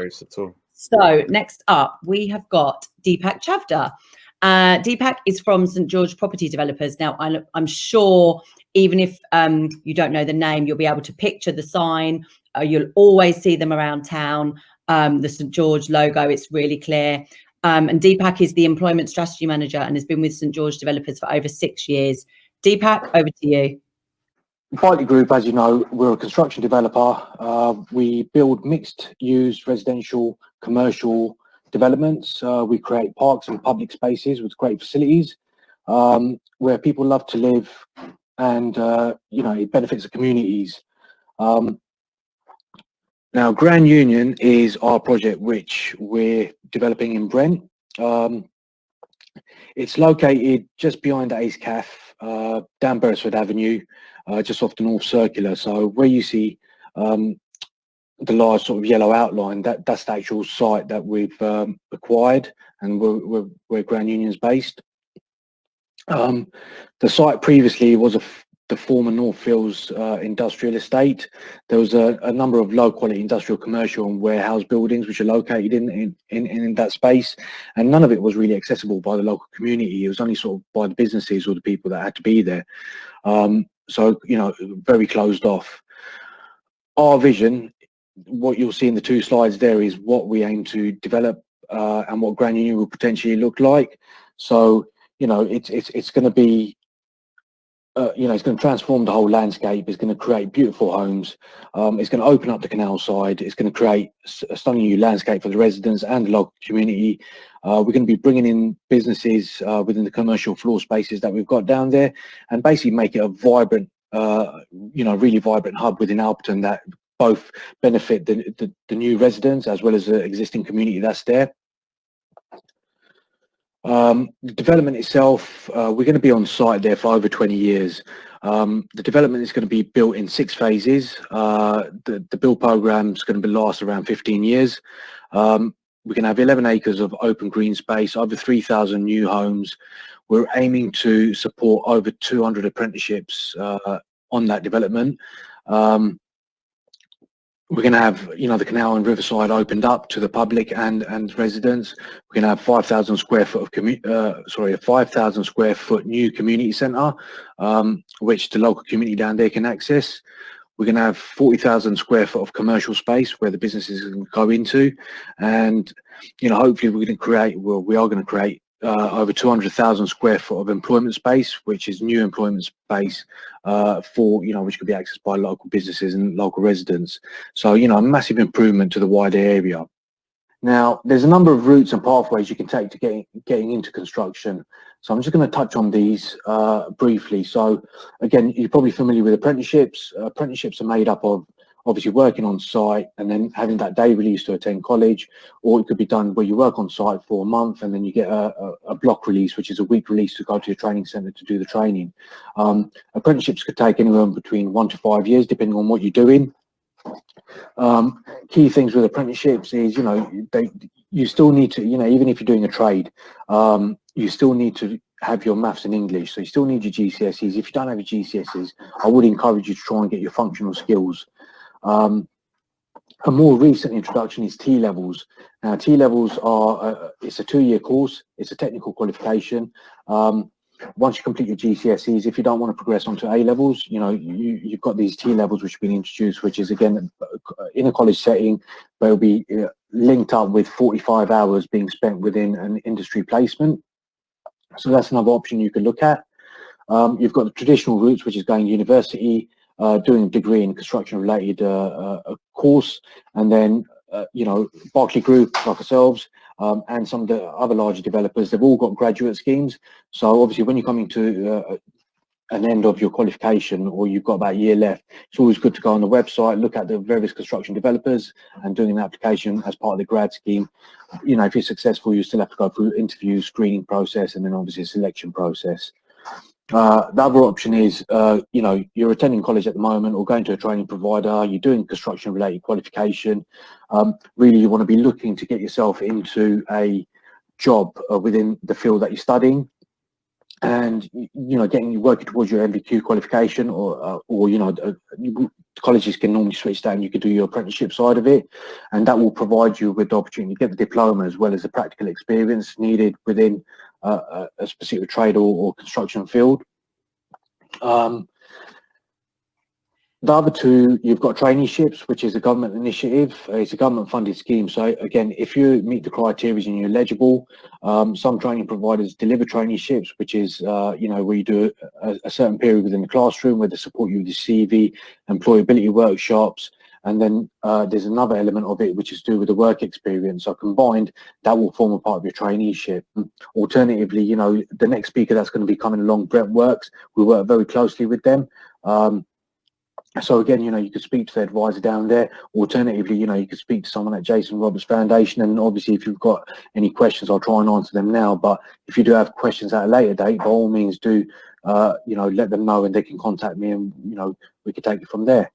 worries at all. So next up, we have got Deepak Chavda. Deepak is from St George Property Developers. Now, I'm sure even if you don't know the name, you'll be able to picture the sign. You'll always see them around town. The St George logo, it's really clear. And Deepak is the Employment Strategy Manager and has been with St George Developers for over 6 years. Deepak, over to you. Berkeley Group, as you know, we're a construction developer. We build mixed-use residential, commercial developments. We create parks and public spaces with great facilities where people love to live, and it benefits the communities. Now, Grand Union is our project which we're developing in Brent. It's located just behind the Ace Cafe, down Beresford Avenue, just off the North Circular. So where you see the large sort of yellow outline, that's the actual site that we've acquired, and where Grand Union's based. The site previously was the former Northfields industrial estate. There was a number of low quality industrial, commercial and warehouse buildings which are located in that space, and none of it was really accessible by the local community. It was only sort of by the businesses or the people that had to be there. So, very closed off. Our vision, what you'll see in the 2 slides there, is what we aim to develop and what Grand Union will potentially look like. So, it's going to be it's going to transform the whole landscape. It's going to create beautiful homes. It's going to open up the canal side. It's going to create a stunning new landscape for the residents and the local community. We're going to be bringing in businesses within the commercial floor spaces that we've got down there, and basically make it a vibrant, really vibrant hub within Alperton that both benefit the new residents as well as the existing community that's there. The development itself, we're going to be on site there for over 20 years. The development is going to be built in 6 phases. The build program is going to last around 15 years. We're going to have 11 acres of open green space, over 3,000 new homes. We're aiming to support over 200 apprenticeships on that development. We're going to have, the canal and riverside opened up to the public and residents. We're going to have 5,000 square foot of 5,000 square foot new community centre, which the local community down there can access. We're going to have 40,000 square foot of commercial space where the businesses can go into, and hopefully we are going to create over 200,000 square foot of employment space, which is new employment space for which could be accessed by local businesses and local residents. So a massive improvement to the wider area. Now, there's a number of routes and pathways you can take to getting into construction. So I'm just going to touch on these briefly. So again, you're probably familiar with apprenticeships. Apprenticeships are made up of obviously working on site and then having that day release to attend college, or it could be done where you work on site for a month and then you get a block release, which is a week release to go to your training centre to do the training. Apprenticeships could take anywhere between 1 to 5 years, depending on what you're doing. Key things with apprenticeships is, you still need to, even if you're doing a trade, you still need to have your maths and English. So you still need your GCSEs. If you don't have your GCSEs, I would encourage you to try and get your functional skills. A more recent introduction is T-levels. Now, T-levels are, it's a 2-year course. It's a technical qualification. Once you complete your GCSEs, if you don't want to progress onto A-levels, you've got these T-levels which have been introduced, which is, again, in a college setting, they'll be linked up with 45 hours being spent within an industry placement. So that's another option you could look at. You've got the traditional routes, which is going to university, doing a degree in construction related course, and then Berkeley Group like ourselves and some of the other larger developers, they've all got graduate schemes. So obviously when you're coming to an end of your qualification, or you've got about a year left, it's always good to go on the website, look at the various construction developers and doing an application as part of the grad scheme. If you're successful, you still have to go through interview, screening process, and then obviously a selection process. The other option is, you're attending college at the moment or going to a training provider, you're doing construction related qualification. Really, you want to be looking to get yourself into a job within the field that you're studying. and working towards your MVQ qualification, or colleges can normally switch that, and you could do your apprenticeship side of it, and that will provide you with the opportunity to get the diploma as well as the practical experience needed within a specific trade or construction field. The other two, you've got traineeships, which is a government initiative. It's a government funded scheme. So again, if you meet the criteria and you're eligible, some training providers deliver traineeships, which is, where you do a certain period within the classroom where they support you with your CV, employability workshops. And then there's another element of it, which is to do with the work experience. So combined, that will form a part of your traineeship. Alternatively, the next speaker that's going to be coming along, Brent Works, we work very closely with them. So again, you could speak to the advisor down there. Alternatively, you could speak to someone at Jason Roberts Foundation. And obviously, if you've got any questions, I'll try and answer them now. But if you do have questions at a later date, by all means do, let them know, and they can contact me, and, we can take it from there.